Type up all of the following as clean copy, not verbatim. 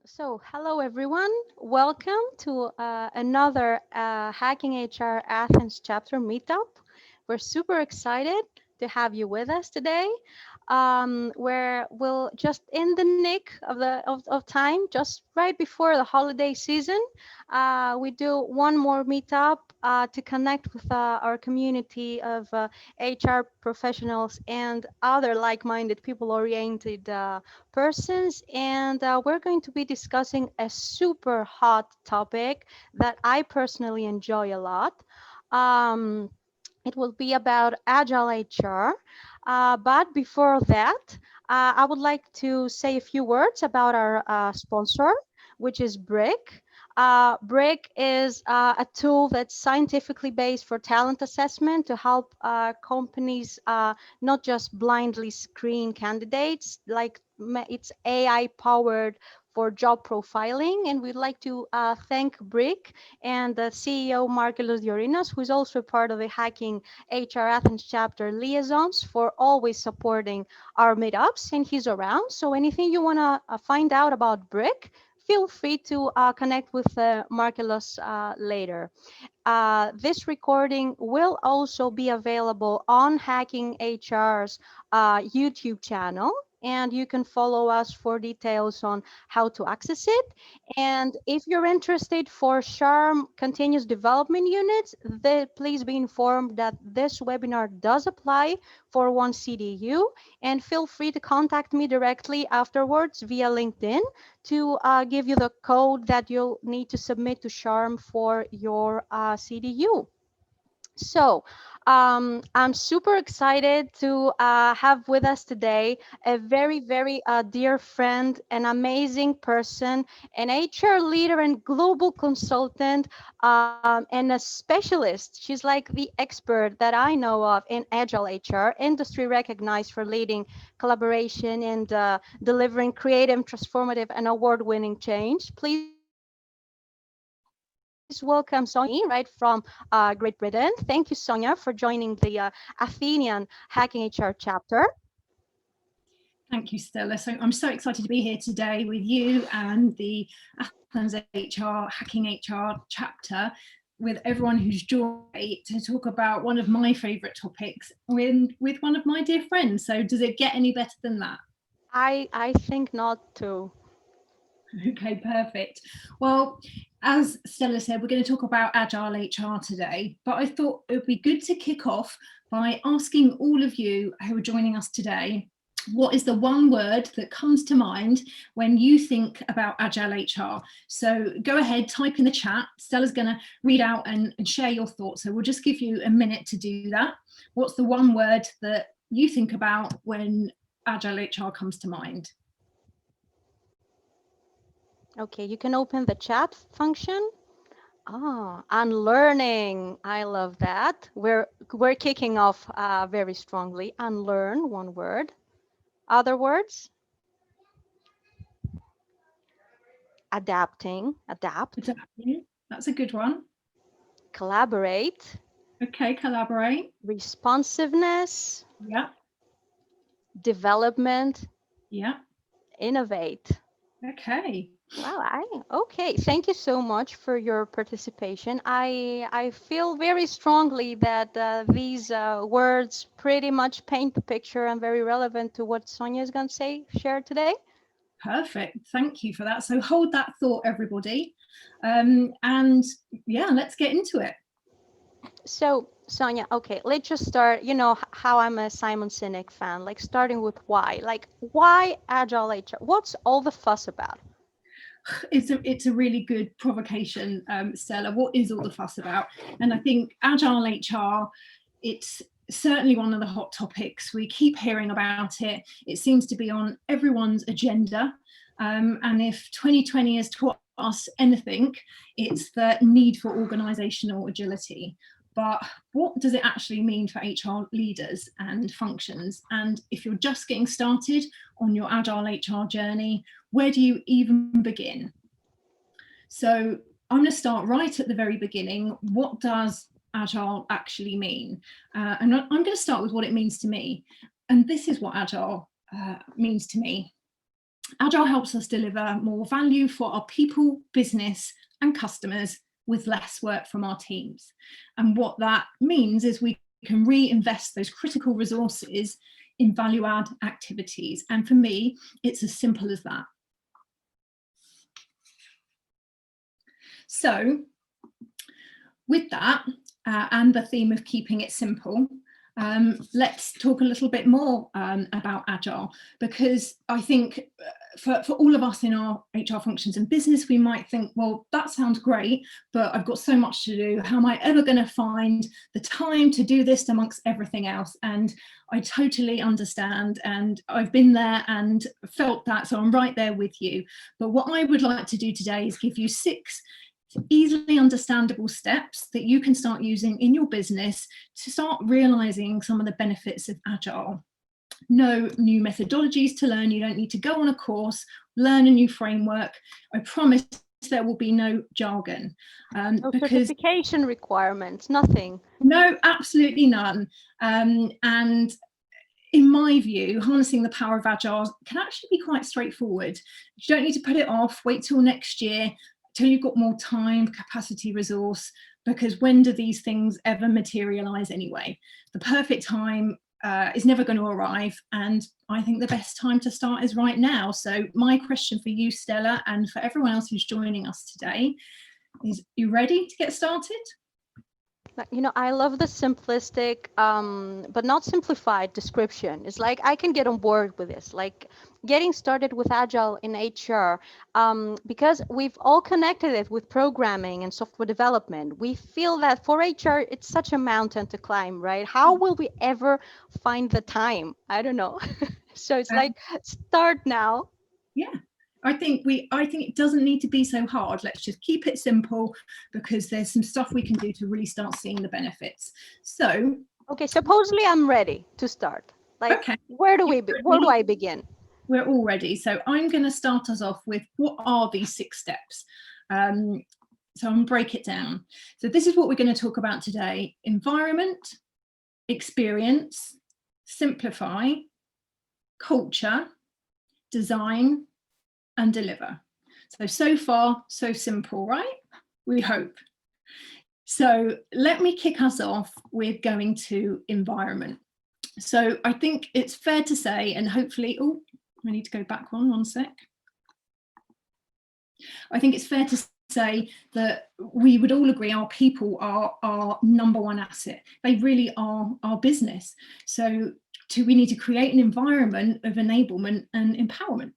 Hello everyone. Welcome to another Hacking HR Athens chapter meetup. We're super excited to have you with us today. Where we'll just in the nick of of time, just right before the holiday season, we do one more meetup to connect with our community of HR professionals and other like-minded, people-oriented persons, and we're going to be discussing a super hot topic that I personally enjoy a lot. Um, it will be about Agile HR. But before that, I would like to say a few words about our sponsor, which is Brick. Brick is a tool that's scientifically based for talent assessment to help companies not just blindly screen candidates, like it's AI powered for job profiling. And we'd like to thank Brick and the CEO, Markelos Diorinos, who is also part of the Hacking HR Athens chapter liaisons, for always supporting our meetups. And he's around. So anything you want to find out about Brick, feel free to connect with Markelos later. This recording will also be available on Hacking HR's YouTube channel, and you can follow us for details on how to access it. And if you're interested for SHARM continuous development units, please be informed that this webinar does apply for one CDU, and feel free to contact me directly afterwards via LinkedIn to give you the code that you'll need to submit to SHARM for your CDU. So, I'm super excited to have with us today a very dear friend, an amazing person, an HR leader and global consultant, and a specialist. She's like the expert that I know of in Agile HR, industry recognized for leading collaboration and delivering creative, transformative, and award-winning change. Please welcome Sonia Soni, right from Great Britain. Thank you, Sonia, for joining the Athenian Hacking HR chapter. Thank you, Stella. So I'm so excited to be here today with you and the Athens HR Hacking HR chapter, with everyone who's joined to talk about one of my favourite topics with one of my dear friends. So does it get any better than that? I think not too. Okay, perfect. Well, as Stella said, we're going to talk about Agile HR today, but I thought it would be good to kick off by asking all of you who are joining us today, what is the one word that comes to mind when you think about Agile HR? So go ahead, type in the chat. Stella's going to read out and share your thoughts. So we'll just give you a minute to do that. What's the one word that you think about when Agile HR comes to mind? Okay, you can open the chat function. Unlearning. I love that. We're kicking off very strongly. Unlearn, one word. Other words? Adapting, adapt. That's a good one. Collaborate. Okay, collaborate. Responsiveness. Yeah. Development. Yeah. Innovate. Okay. Wow, okay. Thank you so much for your participation. I feel very strongly that these words pretty much paint the picture and very relevant to what Sonia is going to share today. Perfect. Thank you for that. So hold that thought, everybody. And yeah, let's get into it. So, Sonia, okay, let's just start. You know how I'm a Simon Sinek fan, like starting with why. Like, why Agile HR? What's all the fuss about? It's a really good provocation, Stella. What is all the fuss about? And I think Agile HR, it's certainly one of the hot topics. We keep hearing about it. It seems to be on everyone's agenda. And if 2020 has taught us anything, it's the need for organisational agility. But what does it actually mean for HR leaders and functions? And if you're just getting started on your Agile HR journey, where do you even begin? So I'm going to start right at the very beginning. What does Agile actually mean? And I'm going to start with what it means to me. And this is what Agile means to me. Agile helps us deliver more value for our people, business, and customers with less work from our teams. And what that means is we can reinvest those critical resources in value add activities. And for me, it's as simple as that. So with that, and the theme of keeping it simple, let's talk a little bit more about Agile, because I think for all of us in our HR functions and business, we might think, well, that sounds great, but I've got so much to do. How am I ever going to find the time to do this amongst everything else? And I totally understand, and I've been there and felt that, so I'm right there with you. But what I would like to do today is give you 6 easily understandable steps that you can start using in your business to start realizing some of the benefits of Agile. No new methodologies to learn. You don't need to go on a course, learn a new framework. I promise there will be no jargon. No because certification requirements, nothing. No, absolutely none. And in my view, harnessing the power of Agile can actually be quite straightforward. You don't need to put it off, wait till next year, till you've got more time, capacity, resource, because when do these things ever materialize anyway? The perfect time is never going to arrive, and I think the best time to start is right now. So my question for you, Stella, and for everyone else who's joining us today is, you ready to get started? You know, I love the simplistic, but not simplified description. It's like I can get on board with this, like getting started with Agile in HR, because we've all connected it with programming and software development. We feel that for HR, it's such a mountain to climb, right? How will we ever find the time? I don't know. So it's like, start now. Yeah. I think it doesn't need to be so hard. Let's just keep it simple, because there's some stuff we can do to really start seeing the benefits. So, okay, supposedly I'm ready to start. Like, okay. Where do I begin? We're all ready. So I'm going to start us off with, what are these 6 steps? So I'm going to break it down. So this is what we're going to talk about today: environment, experience, simplify, culture, design, and deliver. So far, so simple, right? We hope. So let me kick us off with going to environment. So I think it's fair to say, and hopefully, oh, I need to go back one sec. I think it's fair to say that we would all agree our people are our number one asset. They really are our business. So we need to create an environment of enablement and empowerment.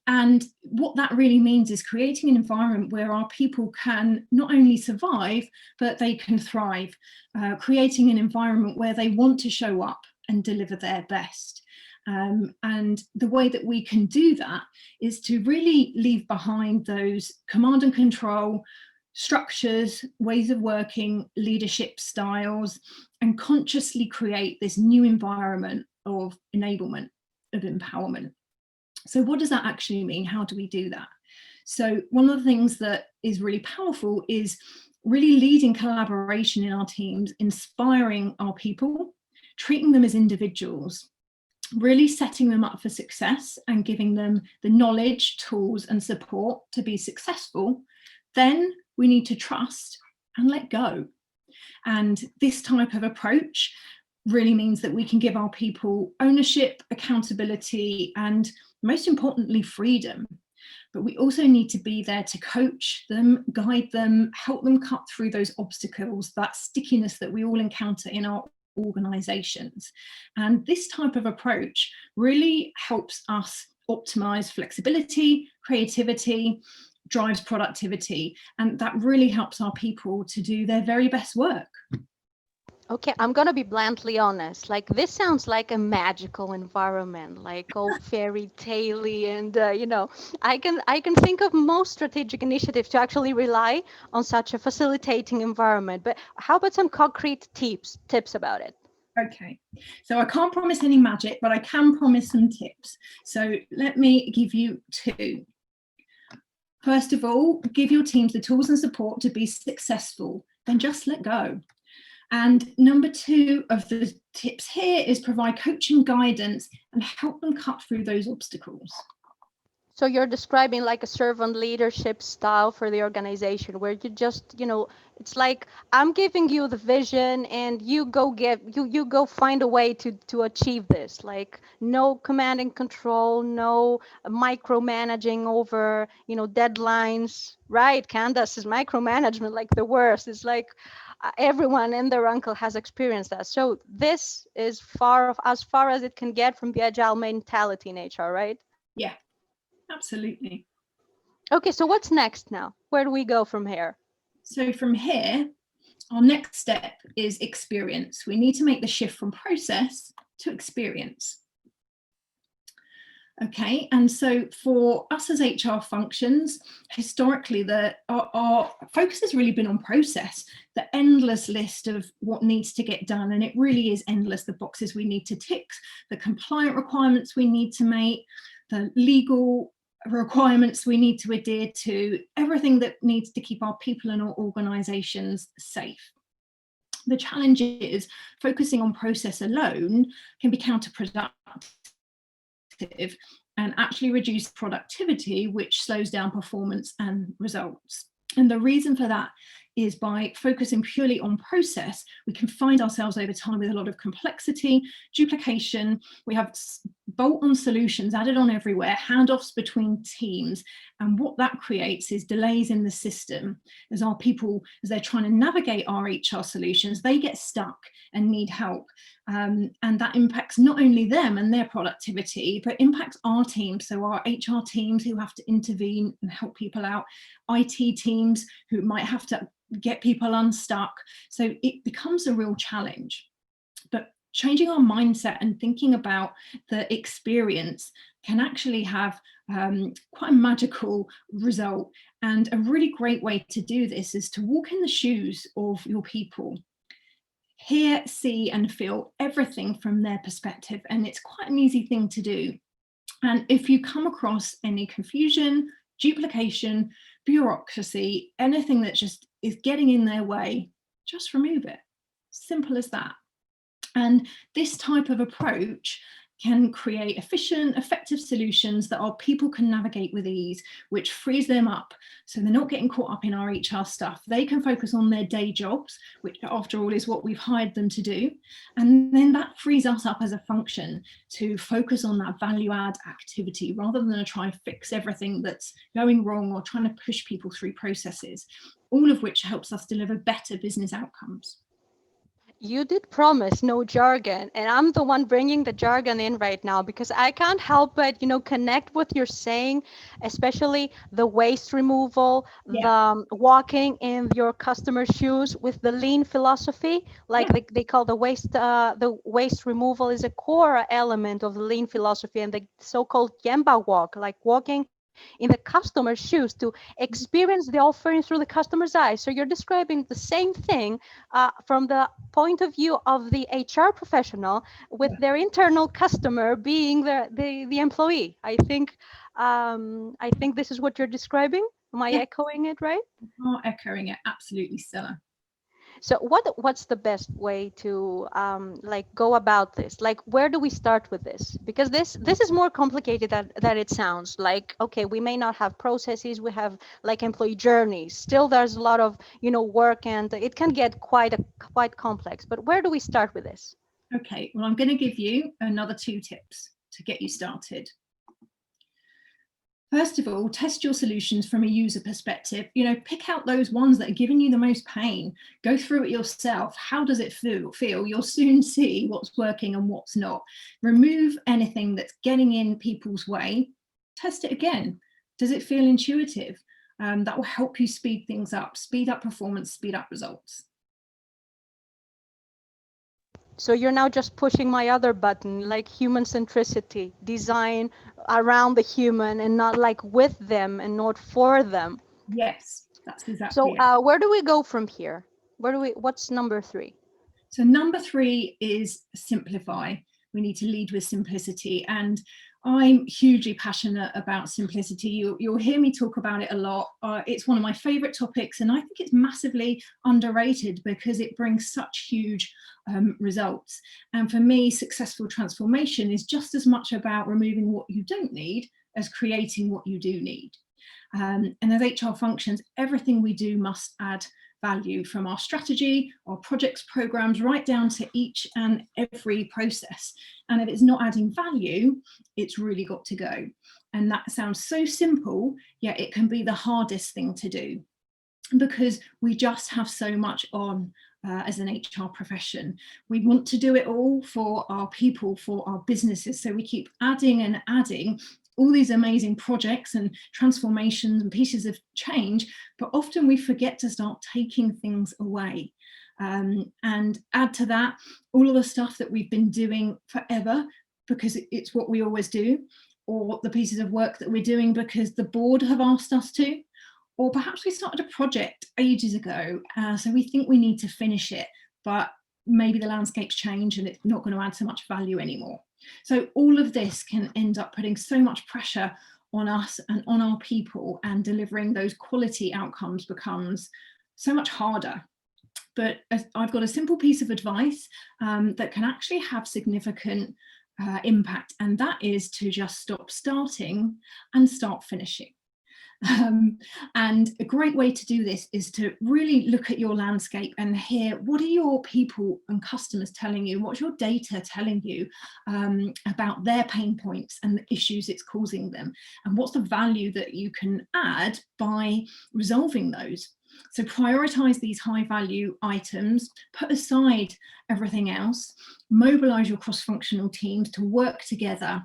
And what that really means is creating an environment where our people can not only survive, but they can thrive, creating an environment where they want to show up and deliver their best. And the way that we can do that is to really leave behind those command and control structures, ways of working, leadership styles, and consciously create this new environment of enablement, of empowerment. So what does that actually mean? How do we do that? So one of the things that is really powerful is really leading collaboration in our teams, inspiring our people, treating them as individuals, really setting them up for success and giving them the knowledge, tools, and support to be successful. Then we need to trust and let go. And this type of approach really means that we can give our people ownership, accountability, and most importantly, freedom. But we also need to be there to coach them, guide them, help them cut through those obstacles, that stickiness that we all encounter in our organizations. And this type of approach really helps us optimize flexibility, creativity, drives productivity, and that really helps our people to do their very best work. Okay, I'm gonna be bluntly honest. Like, this sounds like a magical environment, like all fairy tale-y, and you know, I can think of most strategic initiatives to actually rely on such a facilitating environment. But how about some concrete tips about it? Okay, so I can't promise any magic, but I can promise some tips. So let me give you 2. First of all, give your teams the tools and support to be successful. Then just let go. And number 2 of the tips here is provide coaching guidance and help them cut through those obstacles. So you're describing like a servant leadership style for the organization where you just, it's like I'm giving you the vision and you go find a way to achieve this. Like no command and control, no micromanaging over, deadlines. Right, Candace is micromanagement like the worst. It's like everyone and their uncle has experienced that. So this is as far as it can get from the agile mentality in HR, right? Yeah, absolutely. Okay, so what's next now? Where do we go from here? So from here, our next step is experience. We need to make the shift from process to experience. Okay, and so for us as HR functions, historically, our focus has really been on process, the endless list of what needs to get done, and it really is endless, the boxes we need to tick, the compliant requirements we need to make, the legal requirements we need to adhere to, everything that needs to keep our people and our organisations safe. The challenge is focusing on process alone can be counterproductive and actually reduce productivity, which slows down performance and results. And the reason for that is by focusing purely on process, we can find ourselves over time with a lot of complexity, duplication. We have bolt-on solutions added on everywhere, handoffs between teams. And what that creates is delays in the system as our people, as they're trying to navigate our HR solutions, they get stuck and need help. And that impacts not only them and their productivity, but impacts our team. So our HR teams who have to intervene and help people out, IT teams who might have to get people unstuck. So it becomes a real challenge. But changing our mindset and thinking about the experience can actually have quite a magical result. And a really great way to do this is to walk in the shoes of your people. Hear, see, and feel everything from their perspective. And it's quite an easy thing to do. And if you come across any confusion, duplication, bureaucracy, anything that just is getting in their way, just remove it. Simple as that. And this type of approach can create efficient, effective solutions that our people can navigate with ease, which frees them up so they're not getting caught up in our HR stuff. They can focus on their day jobs, which after all is what we've hired them to do. And then that frees us up as a function to focus on that value add activity rather than to try and fix everything that's going wrong or trying to push people through processes, all of which helps us deliver better business outcomes. You did promise no jargon, and I'm the one bringing the jargon in right now because I can't help but, connect what you're saying, especially the waste removal, Yeah. the walking in your customer's shoes with the lean philosophy, like Yeah. they call the waste removal is a core element of the lean philosophy and the so-called Gemba walk, like walking in the customer's shoes to experience the offering through the customer's eyes. So you're describing the same thing from the point of view of the HR professional with Yeah. their internal customer being the employee. I think this is what you're describing. Am I Yeah. echoing it right? Are echoing it, absolutely, Stella. So what's the best way to like go about this? Like where do we start with this? Because this is more complicated than it sounds. Like okay, we may not have processes, we have like employee journeys. Still, there's a lot of work, and it can get quite complex. But where do we start with this? Okay, well, I'm going to give you another 2 tips to get you started. First of all, test your solutions from a user perspective. Pick out those ones that are giving you the most pain. Go through it yourself. How does it feel? You'll soon see what's working and what's not. Remove anything that's getting in people's way. Test it again. Does it feel intuitive? That will help you speed things up, speed up performance, speed up results. So you're now just pushing my other button, like human centricity, design around the human and not like with them and not for them. Yes, that's exactly So it. where do we go from here? What's number 3? So number 3 is simplify. we need to lead with simplicity. And I'm hugely passionate about simplicity. You'll hear me talk about it a lot. It's one of my favourite topics, and I think it's massively underrated because it brings such huge results. And for me, successful transformation is just as much about removing what you don't need as creating what you do need. And as HR functions, everything we do must add value, from our strategy, our projects, programs, right down to each and every process. And if it's not adding value, it's really got to go. And that sounds so simple, yet it can be the hardest thing to do, because we just have so much on as an HR profession. We want to do it all for our people, for our businesses. So we keep adding and adding all these amazing projects and transformations and pieces of change, but often we forget to start taking things away. And add to that all of the stuff that we've been doing forever because it's what we always do, or the pieces of work that we're doing because the board have asked us to, or perhaps we started a project ages ago, so we think we need to finish it, but maybe the landscape's changed and it's not going to add so much value anymore. So all of this can end up putting so much pressure on us and on our people, and delivering those quality outcomes becomes so much harder. But I've got a simple piece of advice that can actually have significant impact, and that is to just stop starting and start finishing. And a great way to do this is to really look at your landscape and hear, what are your people and customers telling you? What's your data telling you about their pain points and the issues it's causing them? And what's the value that you can add by resolving those? So prioritize these high value items, put aside everything else, mobilize your cross-functional teams to work together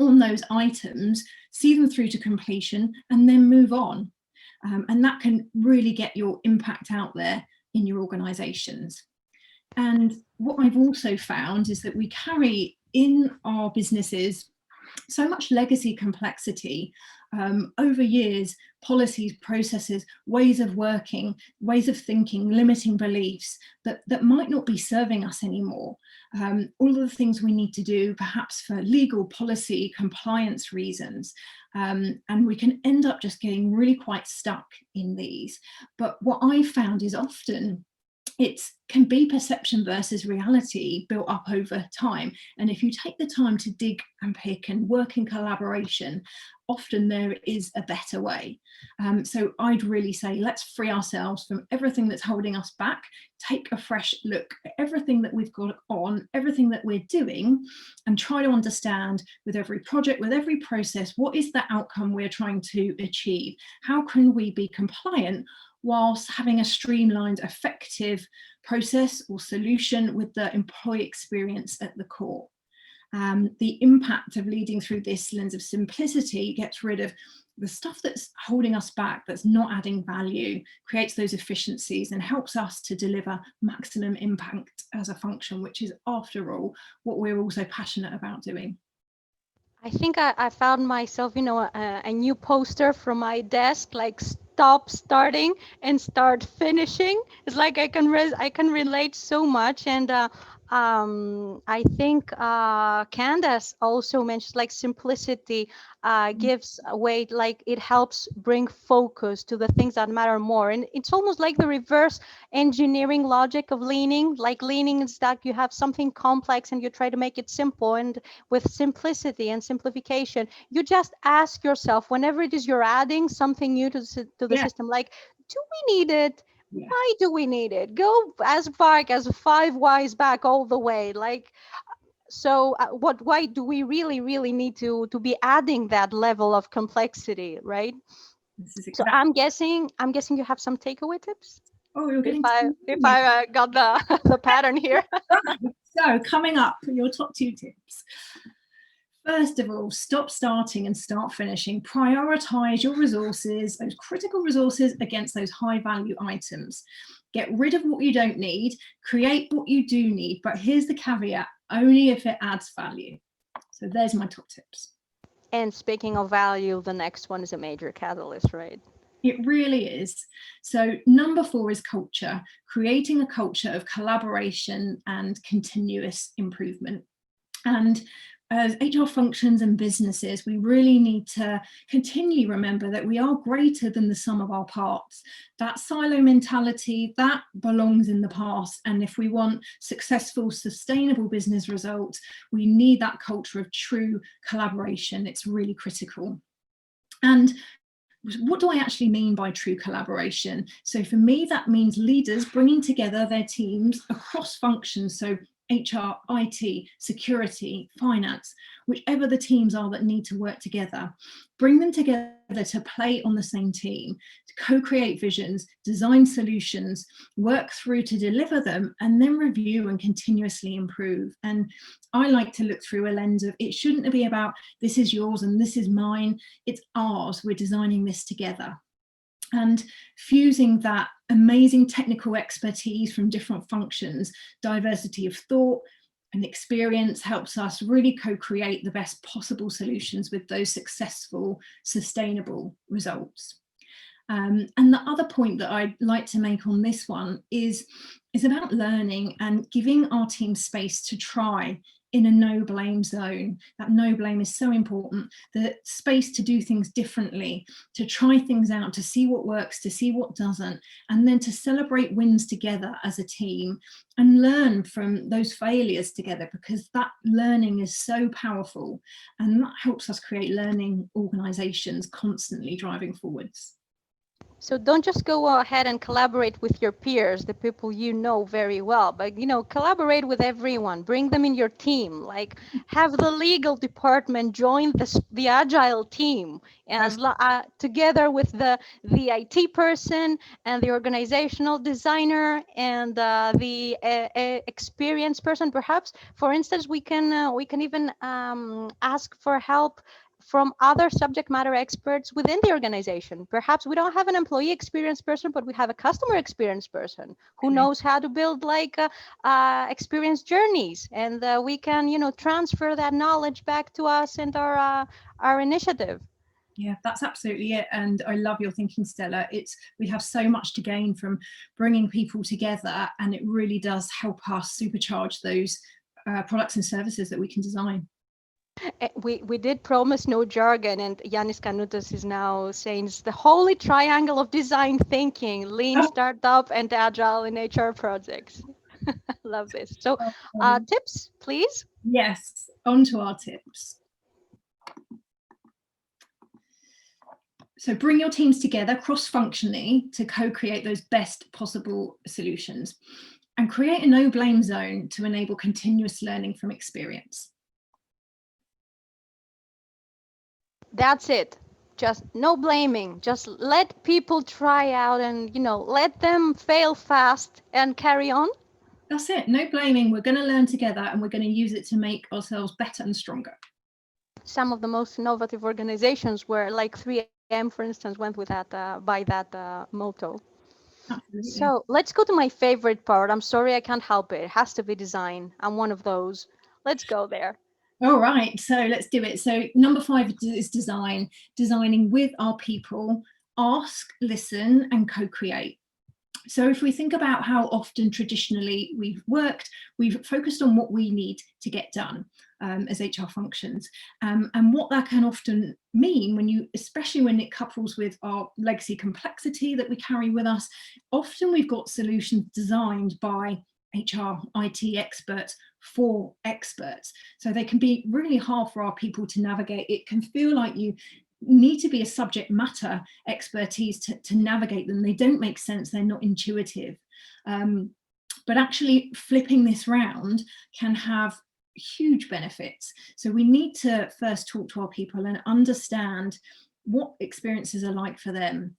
on those items, see them through to completion, and then move on. And that can really get your impact out there in your organizations. And what I've also found is that we carry in our businesses so much legacy complexity over years, policies, processes, ways of working, ways of thinking, limiting beliefs that might not be serving us anymore. All of the things we need to do, perhaps for legal, policy, compliance reasons. And we can end up just getting really quite stuck in these. But what I found is often it can be perception versus reality built up over time. And if you take the time to dig and pick and work in collaboration, often there is a better way. So I'd really say, let's free ourselves from everything that's holding us back, take a fresh look at everything that we've got on, everything that we're doing, and try to understand with every project, with every process, what is the outcome we're trying to achieve? How can we be compliant whilst having a streamlined, effective process or solution with the employee experience at the core? The impact of leading through this lens of simplicity gets rid of the stuff that's holding us back, that's not adding value, creates those efficiencies, and helps us to deliver maximum impact as a function, which is, after all, what we're also passionate about doing. I think I found myself, a new poster from my desk, like stop starting and start finishing. It's like I can relate so much. And I think Candace also mentioned, like, simplicity gives weight, like it helps bring focus to the things that matter more. And it's almost like the reverse engineering logic of leaning. Like, leaning is that you have something complex and you try to make it simple. And with simplicity and simplification, you just ask yourself, whenever it is you're adding something new to the system, like, do we need it? Yeah. Why do we need it? Go as far as 5 whys back all the way. Like, so why do we really need to be adding that level of complexity, right? This is So exactly. I'm guessing you have some takeaway tips. Oh, you're getting If I got the pattern here. So coming up, your top 2 tips. First of all, stop starting and start finishing. Prioritize your resources, those critical resources, against those high value items. Get rid of what you don't need, create what you do need, but here's the caveat: only if it adds value. So there's my top tips. And speaking of value, the next one is a major catalyst, right? It really is. So number 4 is culture, creating a culture of collaboration and continuous improvement. And as HR functions and businesses, we really need to continually remember that we are greater than the sum of our parts. That silo mentality, that belongs in the past. And if we want successful, sustainable business results, we need that culture of true collaboration. It's really critical. And what do I actually mean by true collaboration? So for me, that means leaders bringing together their teams across functions. So HR, IT, security, finance, whichever the teams are that need to work together, bring them together to play on the same team, to co-create visions, design solutions, work through to deliver them, and then review and continuously improve. And I like to look through a lens of, it shouldn't be about this is yours and this is mine, it's ours, we're designing this together. And fusing that amazing technical expertise from different functions, diversity of thought and experience helps us really co-create the best possible solutions with those successful, sustainable results. And the other point that I'd like to make on this one is about learning and giving our team space to try in a no blame zone. That no blame is so important, the space to do things differently, to try things out, to see what works, to see what doesn't, and then to celebrate wins together as a team and learn from those failures together, because that learning is so powerful and that helps us create learning organizations constantly driving forwards. So don't just go ahead and collaborate with your peers, the people you know very well, but collaborate with everyone. Bring them in your team. Like have the legal department join the agile team, and together with the IT person and the organizational designer and the experienced person. Perhaps, for instance, we can even ask for help from other subject matter experts within the organization. Perhaps we don't have an employee experience person, but we have a customer experience person who knows how to build experience journeys, and we can, transfer that knowledge back to us and our initiative. Yeah, that's absolutely it. And I love your thinking, Stella. We have so much to gain from bringing people together, and it really does help us supercharge those products and services that we can design. We did promise no jargon, and Yanis Kanutas is now saying it's the holy triangle of design thinking, lean startup and agile in HR projects. Love this. So tips, please. Yes, on to our tips. So bring your teams together cross-functionally to co-create those best possible solutions, and create a no blame zone to enable continuous learning from experience. That's it. Just no blaming. Just let people try out and, let them fail fast and carry on. That's it. No blaming. We're going to learn together, and we're going to use it to make ourselves better and stronger. Some of the most innovative organizations were like 3M, for instance, went with that by that motto. Absolutely. So let's go to my favorite part. I'm sorry, I can't help it. It has to be design. I'm one of those. Let's go there. All right, so let's do it. So number 5 is designing with our people, ask, listen, and co-create. So if we think about how often traditionally we've worked, we've focused on what we need to get done as HR functions, and what that can often mean especially when it couples with our legacy complexity that we carry with us. Often we've got solutions designed by HR, IT experts for experts. So they can be really hard for our people to navigate. It can feel like you need to be a subject matter expertise to navigate them. They don't make sense, they're not intuitive. But actually flipping this round can have huge benefits. So we need to first talk to our people and understand what experiences are like for them.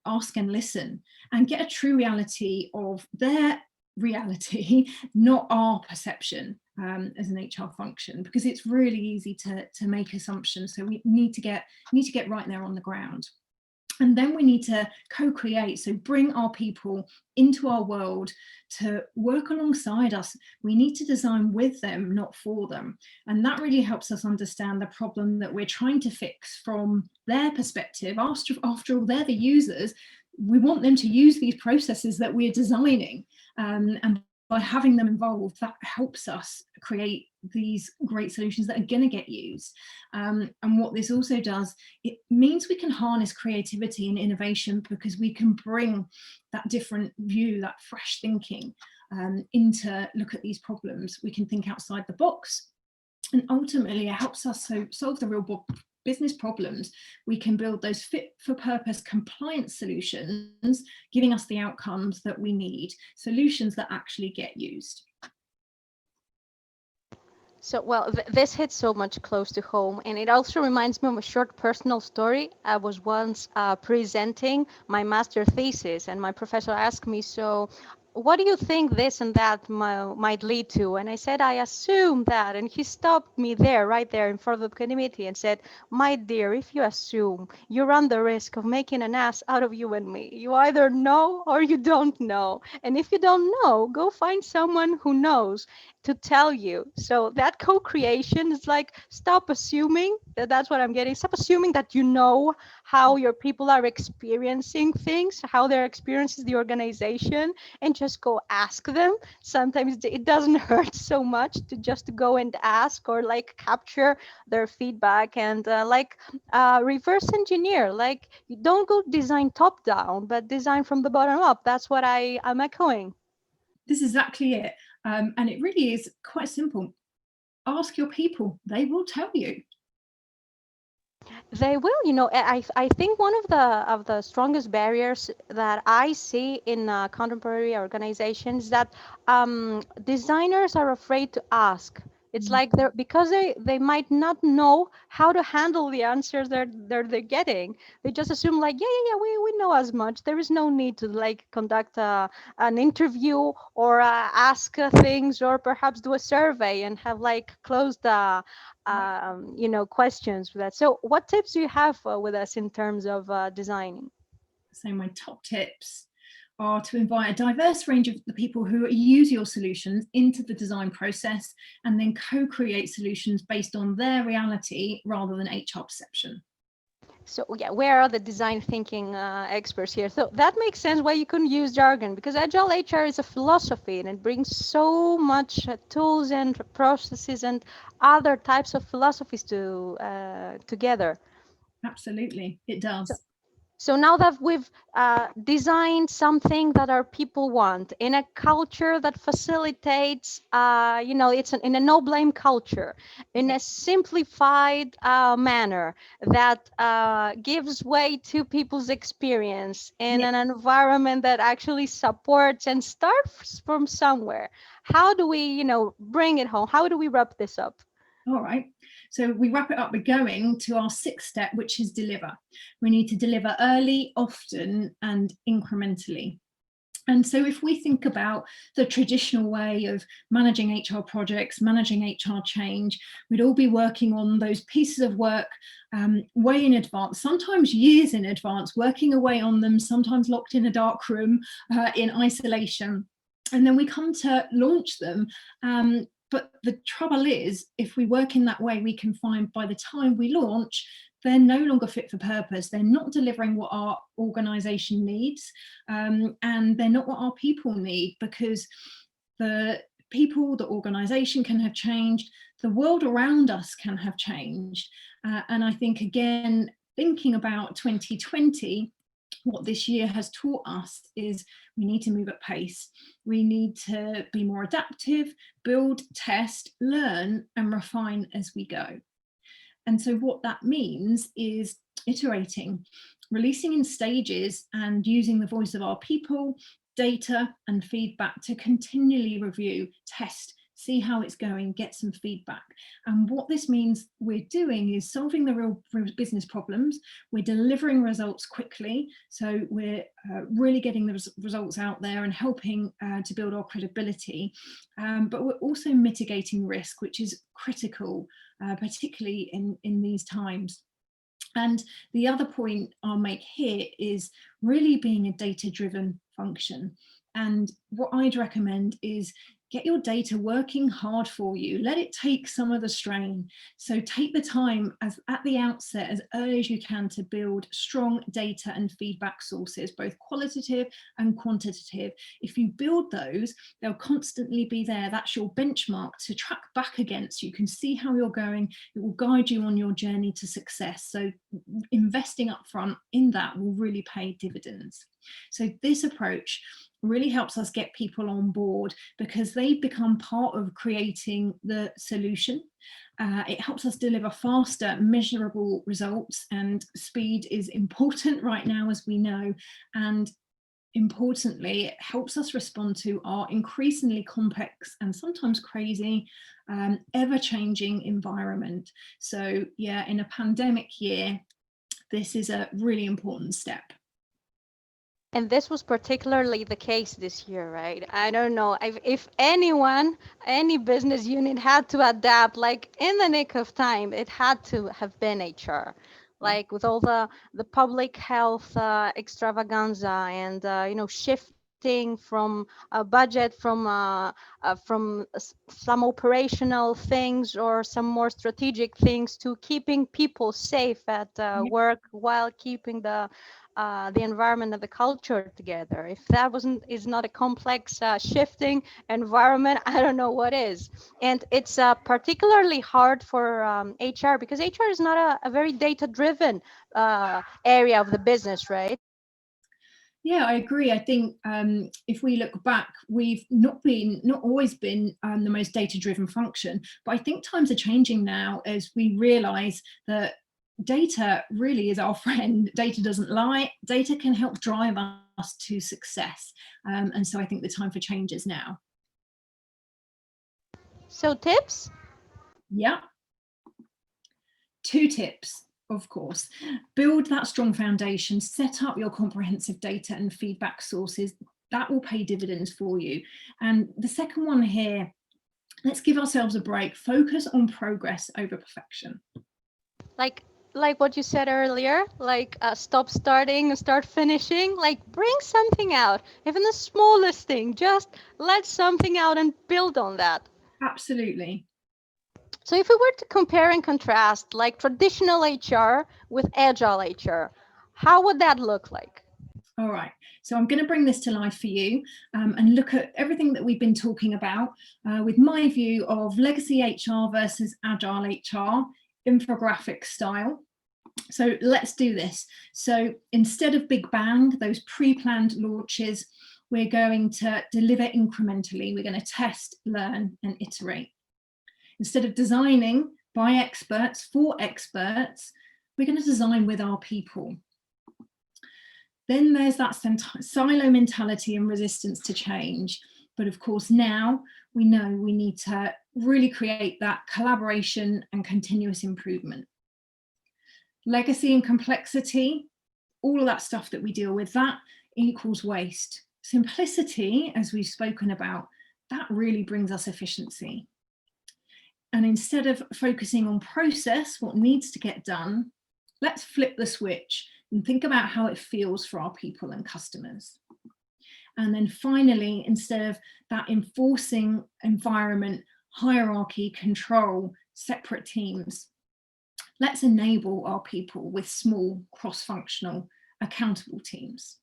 Ask and listen, and get a true reality of their reality, not our perception as an HR function, because it's really easy to make assumptions. So we need to get right there on the ground. And then we need to co-create, so bring our people into our world to work alongside us. We need to design with them, not for them. And that really helps us understand the problem that we're trying to fix from their perspective. After all, they're the users. We want them to use these processes that we're designing. And by having them involved, that helps us create these great solutions that are going to get used. And what this also does, it means we can harness creativity and innovation, because we can bring that different view, that fresh thinking, into look at these problems. We can think outside the box, and ultimately it helps us solve the real business problems. We can build those fit for purpose compliance solutions, giving us the outcomes that we need, solutions that actually get used. So, well, this hits so much close to home, and it also reminds me of a short personal story. I was once presenting my master thesis, and my professor asked me, "So, what do you think this and that might lead to?" And I said, "I assume that." And he stopped me there, right there in front of the committee, and said, "My dear, if you assume, you run the risk of making an ass out of you and me. You either know or you don't know. And if you don't know, go find someone who knows to tell you." So that co-creation is like, stop assuming that's what I'm getting. Stop assuming that you know how your people are experiencing things, how they're experiencing the organization, and just go ask them. Sometimes it doesn't hurt so much to just go and ask, or like capture their feedback, and reverse engineer. Like, you don't go design top down, but design from the bottom up. That's what I'm echoing. This is exactly it. And it really is quite simple. Ask your people, they will tell you. They will, I think one of the strongest barriers that I see in contemporary organizations, that designers are afraid to ask. It's like they're, because they might not know how to handle the answers they're getting. They just assume, like, yeah, we know as much. There is no need to like conduct an interview, or ask things, or perhaps do a survey and have like closed questions for that. So what tips do you have with us in terms of designing? So my top tips are to invite a diverse range of the people who use your solutions into the design process, and then co-create solutions based on their reality rather than HR perception. So yeah, where are the design thinking experts here? So that makes sense why you couldn't use jargon, because agile HR is a philosophy, and it brings so much tools and processes and other types of philosophies to together. Absolutely, it So, does. So now that we've designed something that our people want in a culture that facilitates, it's in a no blame culture, in Yeah. a simplified manner that gives way to people's experience, in Yeah. an environment that actually supports and starts from somewhere. How do we, bring it home? How do we wrap this up? All right. So we wrap it up by going to our sixth step, which is deliver. We need to deliver early, often, and incrementally. And so if we think about the traditional way of managing HR projects, managing HR change, we'd all be working on those pieces of work way in advance, sometimes years in advance, working away on them, sometimes locked in a dark room in isolation. And then we come to launch them. But the trouble is, if we work in that way, we can find by the time we launch, they're no longer fit for purpose. They're not delivering what our organization needs, and they're not what our people need, because the people, the organization can have changed, the world around us can have changed. And I think, again, thinking about 2020, what this year has taught us is we need to move at pace. We need to be more adaptive, build, test, learn, and refine as we go. And so what that means is iterating, releasing in stages, and using the voice of our people, data, and feedback to continually review, test, see how it's going, get some feedback. And what this means we're doing is solving the real business problems. We're delivering results quickly. So we're really getting the results out there and helping to build our credibility. But we're also mitigating risk, which is critical, particularly in these times. And the other point I'll make here is really being a data-driven function. And what I'd recommend is Get your data working hard for you. Let it take some of the strain. So take the time at the outset, as early as you can, to build strong data and feedback sources, both qualitative and quantitative. If you build those, they'll constantly be there. That's your benchmark to track back against. You can see how you're going. It will guide you on your journey to success. So investing upfront in that will really pay dividends. So this approach really helps us get people on board because they become part of creating the solution. It helps us deliver faster, measurable results, and speed is important right now, as we know. And importantly, it helps us respond to our increasingly complex and sometimes crazy, ever-changing environment. So yeah, in a pandemic year, this is a really important step. And this was particularly the case this year, right? I don't know if anyone, any business unit had to adapt like in the nick of time, it had to have been HR. Yeah. Like with all the public health extravaganza and shifting from a budget from some operational things or some more strategic things to keeping people safe at work while keeping the environment and the culture together. If that wasn't is not a complex shifting environment, I don't know what is. And it's particularly hard for HR because HR is not a very data driven area of the business, right? Yeah, I agree. I think if we look back, we've not always been the most data-driven function, but I think times are changing now as we realise that data really is our friend. Data doesn't lie. Data can help drive us to success, and so I think the time for change is now. So tips? Yeah, 2 tips. Of course, build that strong foundation, set up your comprehensive data and feedback sources. That will pay dividends for you. And the second one here, let's give ourselves a break. Focus on progress over perfection. Like like what you said earlier, like stop starting and start finishing, like bring something out, even the smallest thing, just let something out and build on that. Absolutely. So if we were to compare and contrast like traditional HR with agile HR, how would that look like? All right, so I'm going to bring this to life for you and look at everything that we've been talking about with my view of legacy HR versus agile HR, infographic style. So let's do this. So instead of big bang, those pre-planned launches, we're going to deliver incrementally. We're going to test, learn, and iterate. Instead of designing by experts for experts, we're going to design with our people. Then there's that silo mentality and resistance to change. But of course, now we know we need to really create that collaboration and continuous improvement. Legacy and complexity, all of that stuff that we deal with, that equals waste. Simplicity, as we've spoken about, that really brings us efficiency. And instead of focusing on process, what needs to get done, let's flip the switch and think about how it feels for our people and customers. And then finally, instead of that enforcing environment, hierarchy, control, separate teams, let's enable our people with small, cross-functional, accountable teams.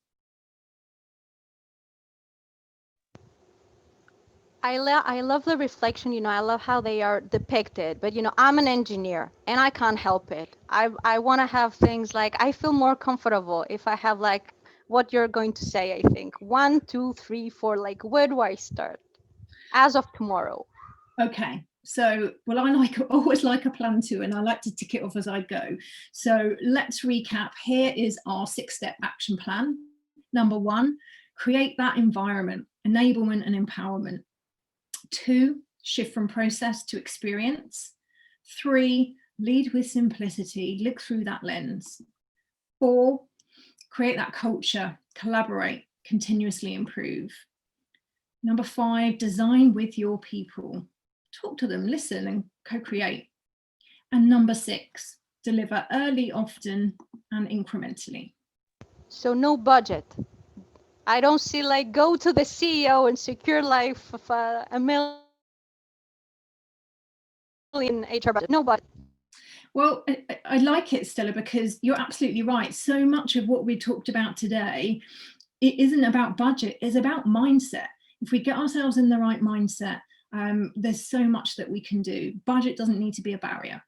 I love the reflection, I love how they are depicted, but I'm an engineer and I can't help it. I want to have things like I feel more comfortable if I have like what you're going to say, I think. 1, 2, 3, 4, like where do I start as of tomorrow? Okay, so well, always like a plan too, and I like to tick it off as I go. So let's recap. Here is our 6-step action plan. Number 1, create that environment, enablement and empowerment. 2, shift from process to experience. 3, lead with simplicity, look through that lens. 4, create that culture, collaborate, continuously improve. Number 5, design with your people. Talk to them, listen and co-create. And number 6, deliver early, often and incrementally. So no budget. I don't see like go to the CEO and secure life of a million HR budget. Nobody does that. Well, I like it, Stella, because you're absolutely right. So much of what we talked about today, it isn't about budget, it's about mindset. If we get ourselves in the right mindset, there's so much that we can do. Budget doesn't need to be a barrier.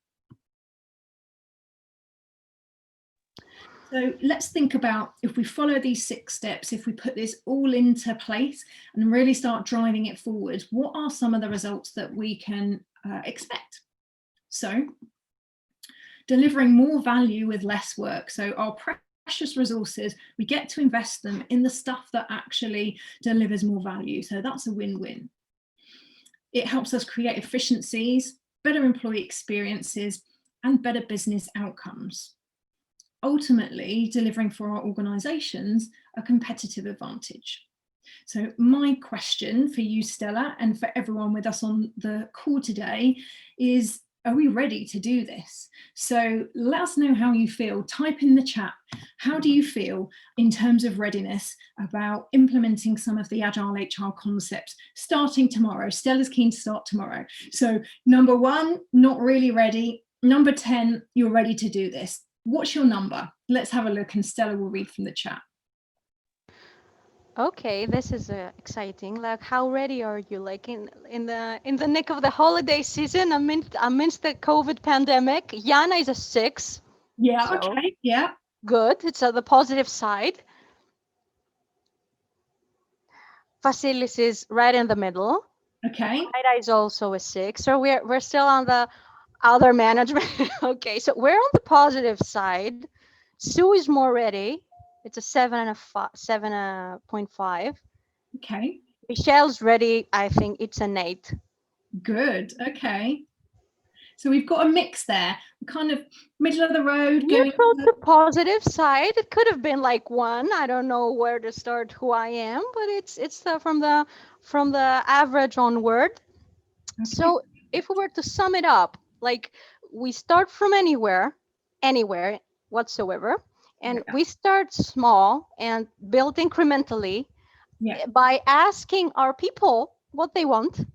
So let's think about, if we follow these 6 steps, if we put this all into place and really start driving it forward, what are some of the results that we can expect? So delivering more value with less work. So our precious resources, we get to invest them in the stuff that actually delivers more value. So that's a win-win. It helps us create efficiencies, better employee experiences, and better business outcomes. Ultimately, delivering for our organisations a competitive advantage. So my question for you, Stella, and for everyone with us on the call today is, are we ready to do this? So let us know how you feel. Type in the chat, how do you feel in terms of readiness about implementing some of the Agile HR concepts starting tomorrow? Stella's keen to start tomorrow. So number 1, not really ready. Number 10, you're ready to do this. What's your number? Let's have a look, and Stella will read from the chat. Okay, this is exciting. Like, how ready are you? Like in the nick of the holiday season, amidst the COVID pandemic. Yana is a 6. Yeah, So okay, yeah. good. It's the positive side. Vasilis is right in the middle. Okay. Ida is also a 6. So we're still on the other management. Okay, so we're on the positive side. Sue is more ready. It's a 7.5. Okay. Michelle's ready. I think it's an 8. Good. Okay. So we've got a mix there, kind of middle of the road going. Neutral to positive side. It could have been like 1. I don't know where to start who I am, but it's from the average onward. Okay. So if we were to sum it up, like we start from anywhere whatsoever, and Yeah. we start small and build incrementally Yeah. by asking our people what they want,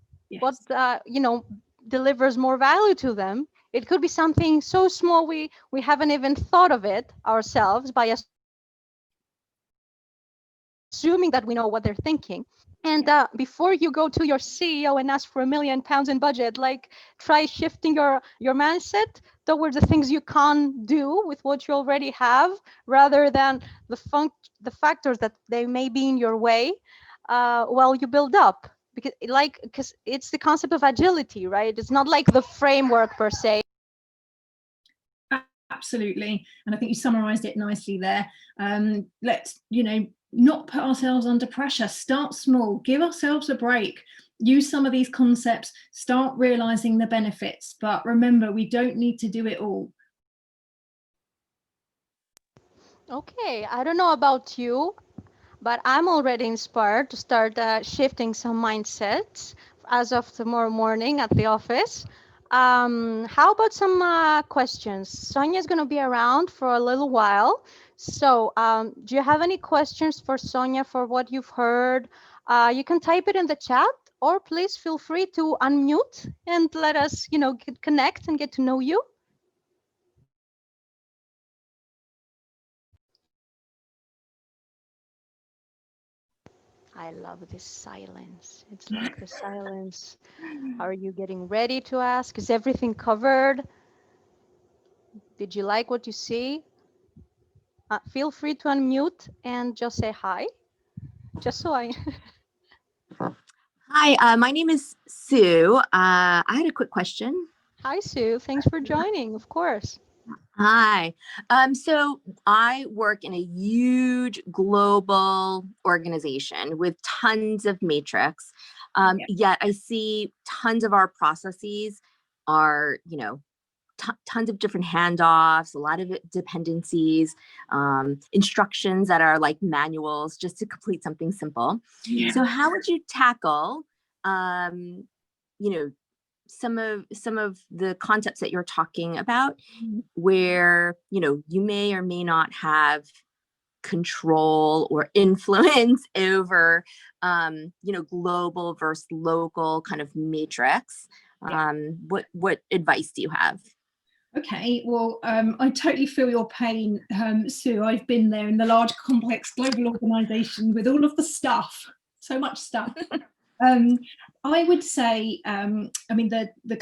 what Yes. delivers more value to them. It could be something so small we haven't even thought of it ourselves by assuming that we know what they're thinking. And before you go to your CEO and ask for $1 million in budget, like try shifting your mindset toward the things you can do with what you already have, rather than the factors that they may be in your way while you build up. Because it's the concept of agility, right? It's not like the framework per se. Absolutely. And I think you summarized it nicely there. Let's, not put ourselves under pressure. Start small, give ourselves a break. Use some of these concepts, start realizing the benefits. But remember, we don't need to do it all. Okay, I don't know about you, but I'm already inspired to start shifting some mindsets as of tomorrow morning at the office. How about some questions? Sonia is going to be around for a little while. So, do you have any questions for Sonia for what you've heard? You can type it in the chat, or please feel free to unmute and let us, connect and get to know you. I love this silence. It's like the silence. Are you getting ready to ask? Is everything covered? Did you like what you see? Feel free to unmute and just say hi, just so I. Hi, my name is Sue. I had a quick question. Hi, Sue. Thanks for joining, of course. Hi. So I work in a huge global organization with tons of matrix. Yet I see tons of our processes are, tons of different handoffs, a lot of dependencies, instructions that are like manuals just to complete something simple. Yeah. So how would you tackle, you know, some of the concepts that you're talking about, where you may or may not have control or influence over, global versus local kind of matrix. What advice do you have? Okay, well, I totally feel your pain, Sue. I've been there in the large, complex global organisation with all of the stuff, so much stuff. I would say, the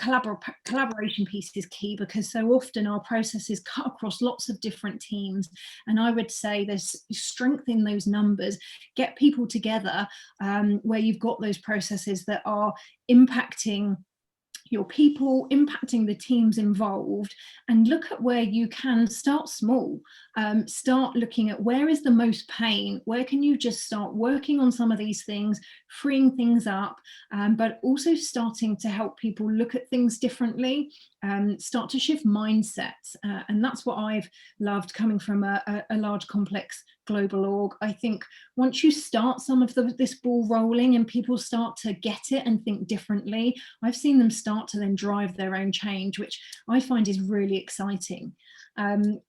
collaboration piece is key, because so often our processes cut across lots of different teams. And I would say there's strength in those numbers. Get people together where you've got those processes that are impacting your people, impacting the teams involved, and look at where you can start small. Start looking at where is the most pain, where can you just start working on some of these things, freeing things up, but also starting to help people look at things differently, start to shift mindsets. And that's what I've loved coming from a large, complex global org. I think once you start some of this ball rolling and people start to get it and think differently, I've seen them start to then drive their own change, which I find is really exciting. And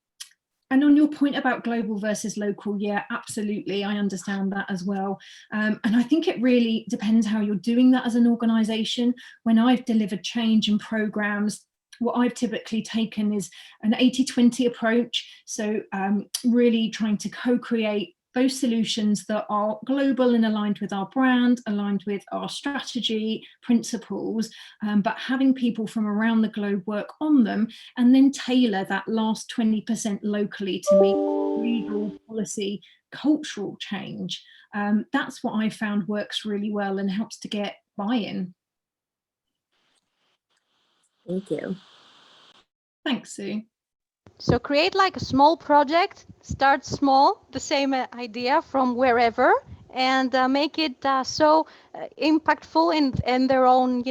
on your point about global versus local, yeah, absolutely, I understand that as well. And I think it really depends how you're doing that as an organisation. When I've delivered change and programmes, what I've typically taken is an 80-20 approach. So really trying to co-create those solutions that are global and aligned with our brand, aligned with our strategy, principles, but having people from around the globe work on them, and then tailor that last 20% locally to meet legal, policy, cultural change. That's what I found works really well and helps to get buy-in. Thank you. Thanks, Sue. So create like a small project, start small, the same idea from wherever, and make it so impactful in their own,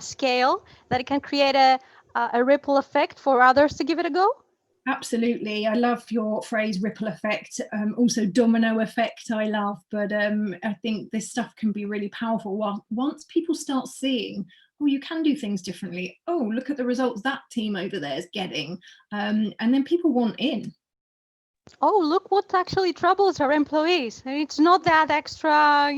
scale, that it can create a ripple effect for others to give it a go. Absolutely. I love your phrase ripple effect. Also domino effect I love, but I think this stuff can be really powerful. Well, once people start seeing, oh, you can do things differently. Oh, look at the results that team over there is getting. And then people want in. Oh, look what actually troubles our employees. And it's not that extra,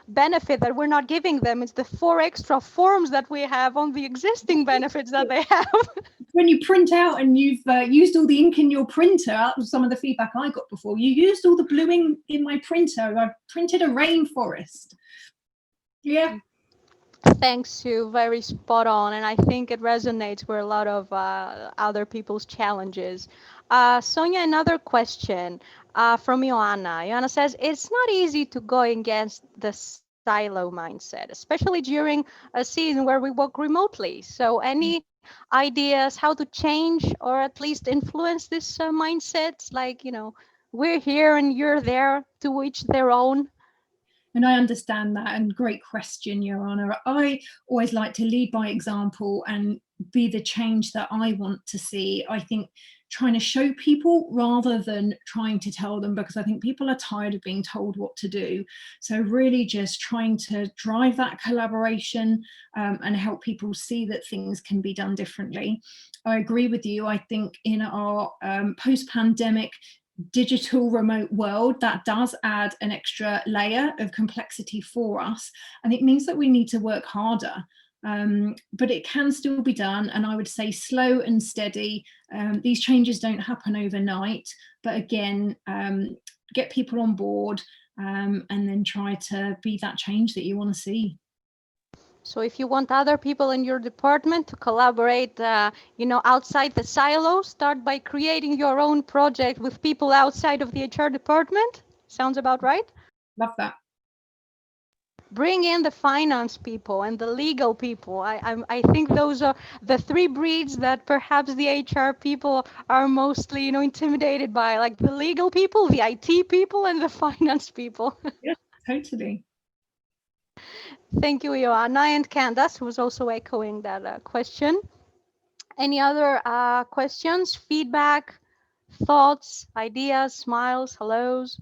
benefit that we're not giving them. It's the 4 extra forms that we have on the existing benefits that they have. When you print out and you've used all the ink in your printer, that was some of the feedback I got before. You used all the blue ink in my printer. I've printed a rainforest. Yeah. Thanks, Sue. Very spot on. And I think it resonates with a lot of other people's challenges. Sonia, another question from Joanna. Joanna says, it's not easy to go against the silo mindset, especially during a season where we work remotely. So any ideas how to change or at least influence this mindset? Like, we're here and you're there, to each their own. And I understand that, and great question, Joanna. I always like to lead by example and be the change that I want to see. I think trying to show people rather than trying to tell them, because I think people are tired of being told what to do. So really just trying to drive that collaboration and help people see that things can be done differently. I agree with you. I think in our post-pandemic digital remote world, that does add an extra layer of complexity for us, and it means that we need to work harder, but it can still be done, and I would say slow and steady. These changes don't happen overnight, but again, get people on board and then try to be that change that you want to see. So if you want other people in your department to collaborate, outside the silo, start by creating your own project with people outside of the HR department. Sounds about right? Love that. Bring in the finance people and the legal people. I think those are the 3 breeds that perhaps the HR people are mostly, intimidated by, like the legal people, the IT people, and the finance people. Yeah, totally. Thank you, Joanna, and Candace, who was also echoing that question. Any other questions, feedback, thoughts, ideas, smiles, hellos?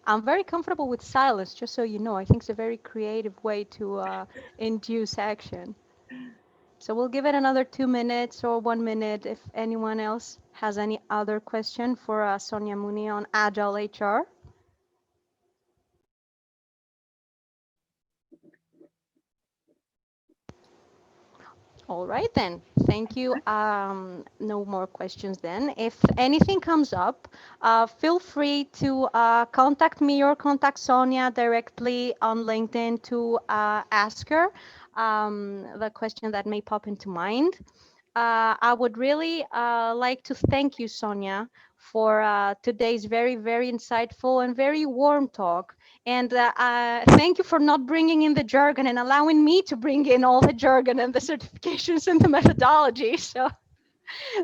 I'm very comfortable with silence, just so you know. I think it's a very creative way to induce action. So we'll give it another 2 minutes or 1 minute if anyone else has any other question for Sonia Mooney on Agile HR. All right then. Thank you. No more questions then. If anything comes up, feel free to contact me or contact Sonia directly on LinkedIn to ask her the question that may pop into mind. I would really like to thank you, Sonia, for today's very, very insightful and very warm talk. And thank you for not bringing in the jargon and allowing me to bring in all the jargon and the certifications and the methodology. So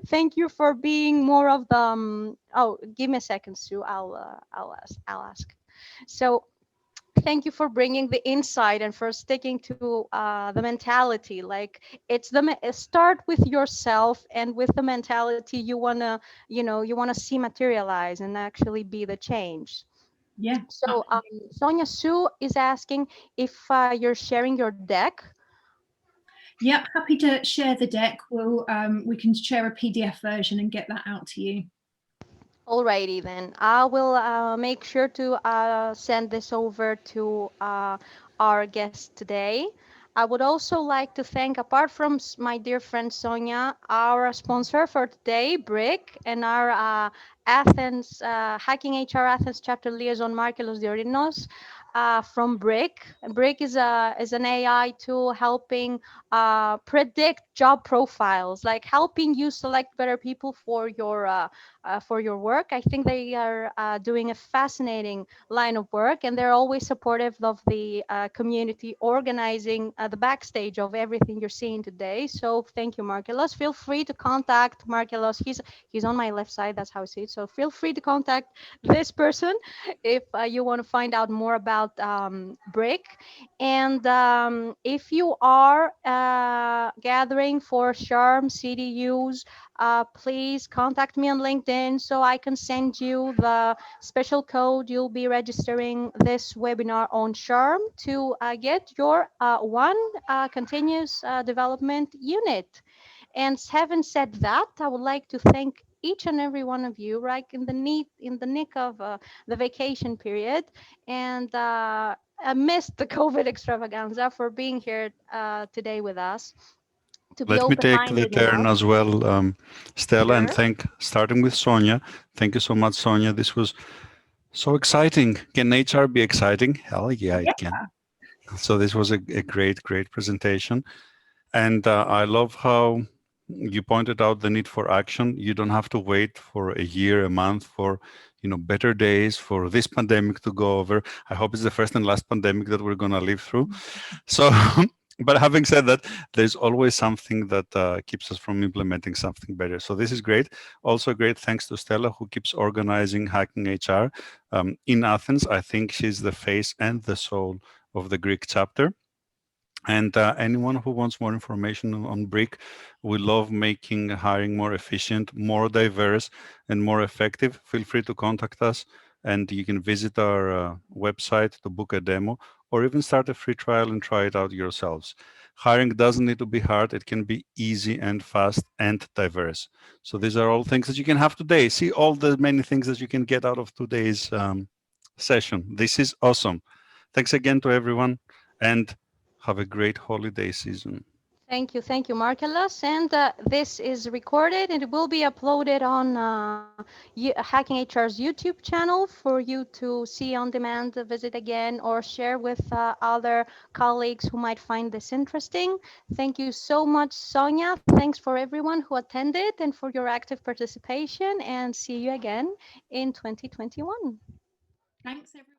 thank you for being more of the. Oh, give me a second, Sue. I'll ask. I'll ask. So thank you for bringing the insight and for sticking to the mentality. Like it's start with yourself and with the mentality you wanna, you wanna see materialize and actually be the change. Yeah. So Sonia Sue is asking if you're sharing your deck. Yep, happy to share the deck. We can share a PDF version and get that out to you. Alrighty then. I will make sure to send this over to our guest today. I would also like to thank, apart from my dear friend Sonia, our sponsor for today, Brick, and our Athens Hacking HR Athens chapter liaison, Markelos Diorinos, from Brick. Brick is an AI tool helping predict job profiles, like helping you select better people for your work. I think they are doing a fascinating line of work, and they're always supportive of the community, organizing the backstage of everything you're seeing today. So thank you, Markelos. Feel free to contact Markelos. He's on my left side. That's how I see it. So feel free to contact this person if you want to find out more about Brick. And if you are gathering for SHARM CDUs, please contact me on LinkedIn so I can send you the special code. You'll be registering this webinar on SHARM to get your one continuous development unit. And having said that, I would like to thank each and every one of you, right in the nick of the vacation period, and I missed the COVID extravaganza, for being here today with us, to be Let me take the open-minded turn enough. as well, Stella, and Sure. starting with Sonia. Thank you so much, Sonia. This was so exciting. Can HR be exciting? Hell yeah, Yeah. it can. So this was a great, great presentation. And I love how you pointed out the need for action. You don't have to wait for a year, a month, for better days, for this pandemic to go over. I hope it's the first and last pandemic that we're going to live through. So, but having said that, there's always something that keeps us from implementing something better. So this is great. Also great thanks to Stella, who keeps organizing Hacking HR in Athens. I think she's the face and the soul of the Greek chapter. And anyone who wants more information on Brick, we love making hiring more efficient, more diverse, and more effective. Feel free to contact us, and you can visit our website to book a demo, or even start a free trial and try it out yourselves. Hiring doesn't need to be hard. It can be easy and fast and diverse. So these are all things that you can have today. See all the many things that you can get out of today's session. This is awesome. Thanks again to everyone, and have a great holiday season. Thank you, Marcellus. And this is recorded and it will be uploaded on Hacking HR's YouTube channel for you to see on demand, visit again, or share with other colleagues who might find this interesting. Thank you so much, Sonia. Thanks for everyone who attended and for your active participation, and see you again in 2021. Thanks, everyone.